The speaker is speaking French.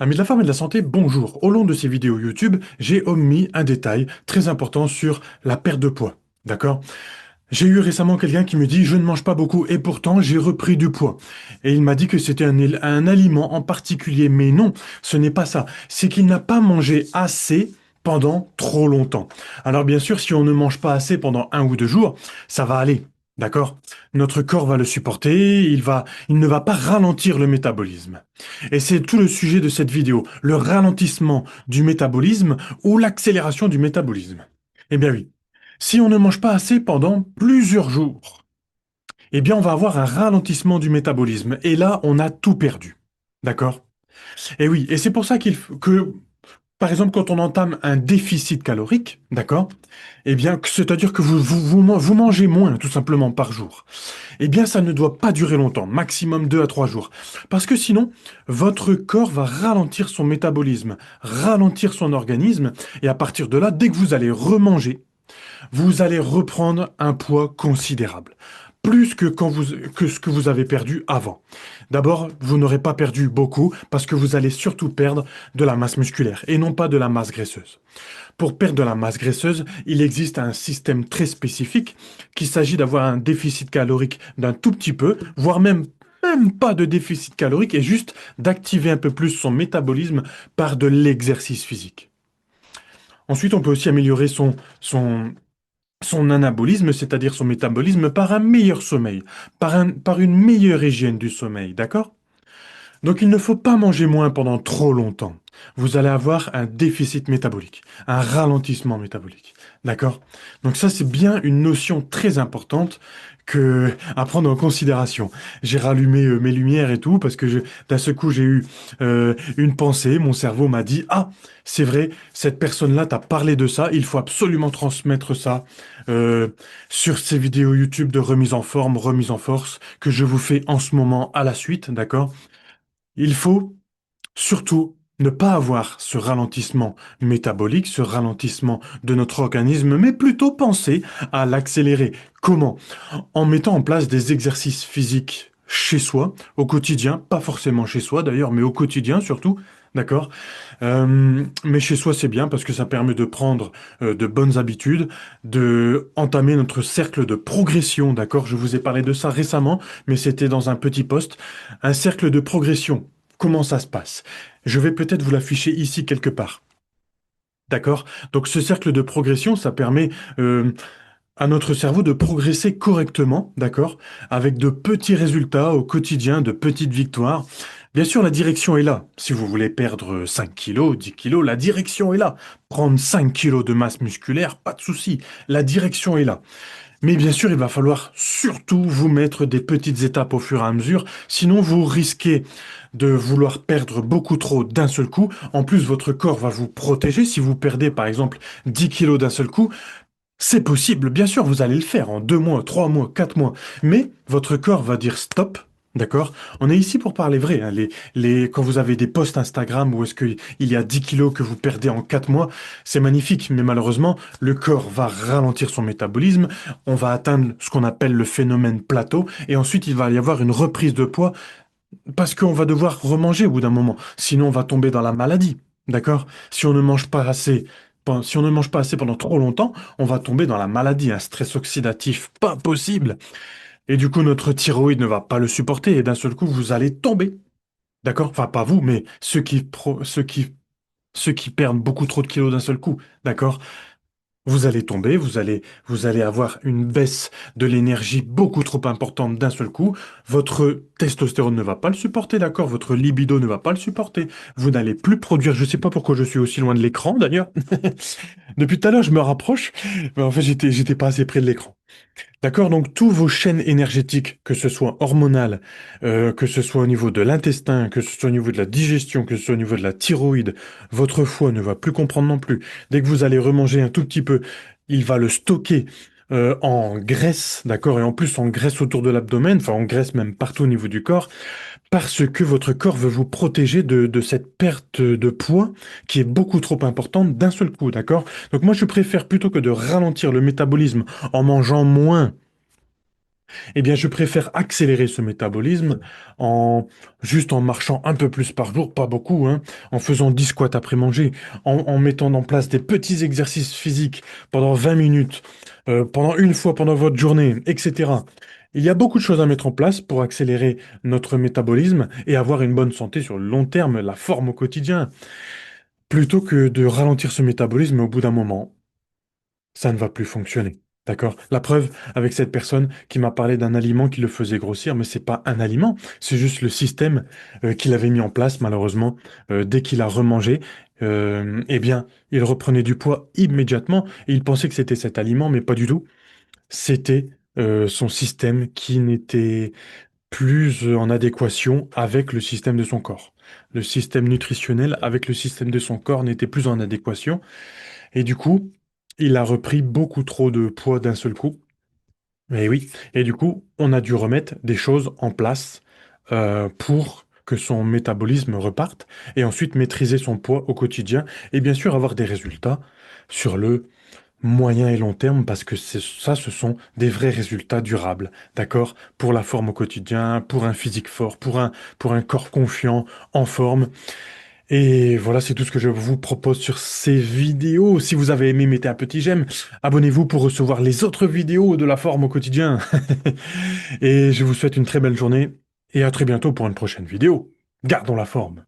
Amis de la forme et de la santé, bonjour. Au long de ces vidéos YouTube, j'ai omis un détail très important sur la perte de poids. D'accord? J'ai eu récemment quelqu'un qui me dit je ne mange pas beaucoup et pourtant j'ai repris du poids. Et il m'a dit que c'était un aliment en particulier. Mais non, ce n'est pas ça. C'est qu'il n'a pas mangé assez pendant trop longtemps. Alors bien sûr, si on ne mange pas assez pendant 1 ou 2 jours, ça va aller. D'accord? Notre corps va le supporter, il ne va pas ralentir le métabolisme. Et c'est tout le sujet de cette vidéo, le ralentissement du métabolisme ou l'accélération du métabolisme. Eh bien oui, si on ne mange pas assez pendant plusieurs jours, eh bien on va avoir un ralentissement du métabolisme. Et là, on a tout perdu. D'accord? Et oui, et c'est pour ça que, par exemple, quand on entame un déficit calorique, d'accord? Eh bien, c'est-à-dire que vous mangez moins, tout simplement, par jour. Eh bien, ça ne doit pas durer longtemps, maximum 2 à 3 jours. Parce que sinon, votre corps va ralentir son métabolisme, ralentir son organisme, et à partir de là, dès que vous allez remanger, vous allez reprendre un poids considérable. Plus que ce que vous avez perdu avant. D'abord, vous n'aurez pas perdu beaucoup parce que vous allez surtout perdre de la masse musculaire et non pas de la masse graisseuse. Pour perdre de la masse graisseuse, il existe un système très spécifique qu'il s'agit d'avoir un déficit calorique d'un tout petit peu, voire même pas de déficit calorique et juste d'activer un peu plus son métabolisme par de l'exercice physique. Ensuite, on peut aussi améliorer son anabolisme, c'est-à-dire son métabolisme, par un meilleur sommeil, par une meilleure hygiène du sommeil, d'accord? Donc il ne faut pas manger moins pendant trop longtemps. Vous allez avoir un déficit métabolique, un ralentissement métabolique. D'accord? Donc ça, c'est bien une notion très importante à prendre en considération. J'ai rallumé mes lumières et tout parce que d'un seul coup, j'ai eu une pensée. Mon cerveau m'a dit, ah, c'est vrai, cette personne-là t'a parlé de ça. Il faut absolument transmettre ça euh, sur ces vidéos YouTube de remise en forme, remise en force que je vous fais en ce moment à la suite. D'accord? Il faut surtout ne pas avoir ce ralentissement métabolique, ce ralentissement de notre organisme, mais plutôt penser à l'accélérer. Comment? En mettant en place des exercices physiques chez soi, au quotidien, pas forcément chez soi d'ailleurs, mais au quotidien surtout, d'accord? Mais chez soi c'est bien parce que ça permet de prendre de bonnes habitudes, de entamer notre cercle de progression, d'accord? Je vous ai parlé de ça récemment, mais c'était dans un petit post. Un cercle de progression. Comment ça se passe? Je vais peut-être vous l'afficher ici quelque part. D'accord? Donc ce cercle de progression, ça permet à notre cerveau de progresser correctement, d'accord? Avec de petits résultats au quotidien, de petites victoires. Bien sûr, la direction est là. Si vous voulez perdre 5 kilos, 10 kilos, la direction est là. Prendre 5 kilos de masse musculaire, pas de souci. La direction est là. Mais bien sûr, il va falloir surtout vous mettre des petites étapes au fur et à mesure, sinon vous risquez de vouloir perdre beaucoup trop d'un seul coup. En plus, votre corps va vous protéger. Si vous perdez par exemple 10 kilos d'un seul coup, c'est possible, bien sûr, vous allez le faire en 2 mois, 3 mois, 4 mois. Mais votre corps va dire stop. D'accord? On est ici pour parler vrai, hein. Quand vous avez des posts Instagram où est-ce qu'il y a 10 kilos que vous perdez en 4 mois, c'est magnifique. Mais malheureusement, le corps va ralentir son métabolisme. On va atteindre ce qu'on appelle le phénomène plateau. Et ensuite, il va y avoir une reprise de poids parce qu'on va devoir remanger au bout d'un moment. Sinon, on va tomber dans la maladie. D'accord? Si on ne mange pas assez, si on ne mange pas assez pendant trop longtemps, on va tomber dans la maladie, un stress oxydatif pas possible. Et du coup, notre thyroïde ne va pas le supporter et d'un seul coup, vous allez tomber. D'accord? Enfin, pas vous, mais ceux qui perdent beaucoup trop de kilos d'un seul coup. D'accord? Vous allez tomber, vous allez avoir une baisse de l'énergie beaucoup trop importante d'un seul coup. Votre testostérone ne va pas le supporter, d'accord? Votre libido ne va pas le supporter. Vous n'allez plus produire, je ne sais pas pourquoi je suis aussi loin de l'écran d'ailleurs. Depuis tout à l'heure, je me rapproche, mais en fait, j'étais pas assez près de l'écran. D'accord? Donc, tous vos chaînes énergétiques, que ce soit hormonales, que ce soit au niveau de l'intestin, que ce soit au niveau de la digestion, que ce soit au niveau de la thyroïde, votre foie ne va plus comprendre non plus. Dès que vous allez remanger un tout petit peu, il va le stocker en graisse, d'accord? Et en plus, en graisse autour de l'abdomen, enfin, en graisse même partout au niveau du corps, parce que votre corps veut vous protéger de cette perte de poids qui est beaucoup trop importante d'un seul coup, d'accord? Donc moi, je préfère plutôt que de ralentir le métabolisme en mangeant moins, Eh bien, je préfère accélérer ce métabolisme en juste en marchant un peu plus par jour, pas beaucoup, hein, en faisant 10 squats après manger, en mettant en place des petits exercices physiques pendant 20 minutes, pendant une fois pendant votre journée, etc. Il y a beaucoup de choses à mettre en place pour accélérer notre métabolisme et avoir une bonne santé sur le long terme, la forme au quotidien, plutôt que de ralentir ce métabolisme au bout d'un moment ça ne va plus fonctionner. D'accord? La preuve avec cette personne qui m'a parlé d'un aliment qui le faisait grossir, mais c'est pas un aliment, c'est juste le système qu'il avait mis en place, malheureusement, dès qu'il a remangé, eh bien, il reprenait du poids immédiatement et il pensait que c'était cet aliment, mais pas du tout. C'était son système qui n'était plus en adéquation avec le système de son corps. Le système nutritionnel avec le système de son corps n'était plus en adéquation. Et du coup, il a repris beaucoup trop de poids d'un seul coup. Et oui, et du coup, on a dû remettre des choses en place pour que son métabolisme reparte et ensuite maîtriser son poids au quotidien et bien sûr avoir des résultats sur le moyen et long terme parce que ça, ce sont des vrais résultats durables, d'accord? Pour la forme au quotidien, pour un physique fort, pour un corps confiant, en forme. Et voilà, c'est tout ce que je vous propose sur ces vidéos. Si vous avez aimé, mettez un petit j'aime. Abonnez-vous pour recevoir les autres vidéos de la forme au quotidien. Et je vous souhaite une très belle journée et à très bientôt pour une prochaine vidéo. Gardons la forme.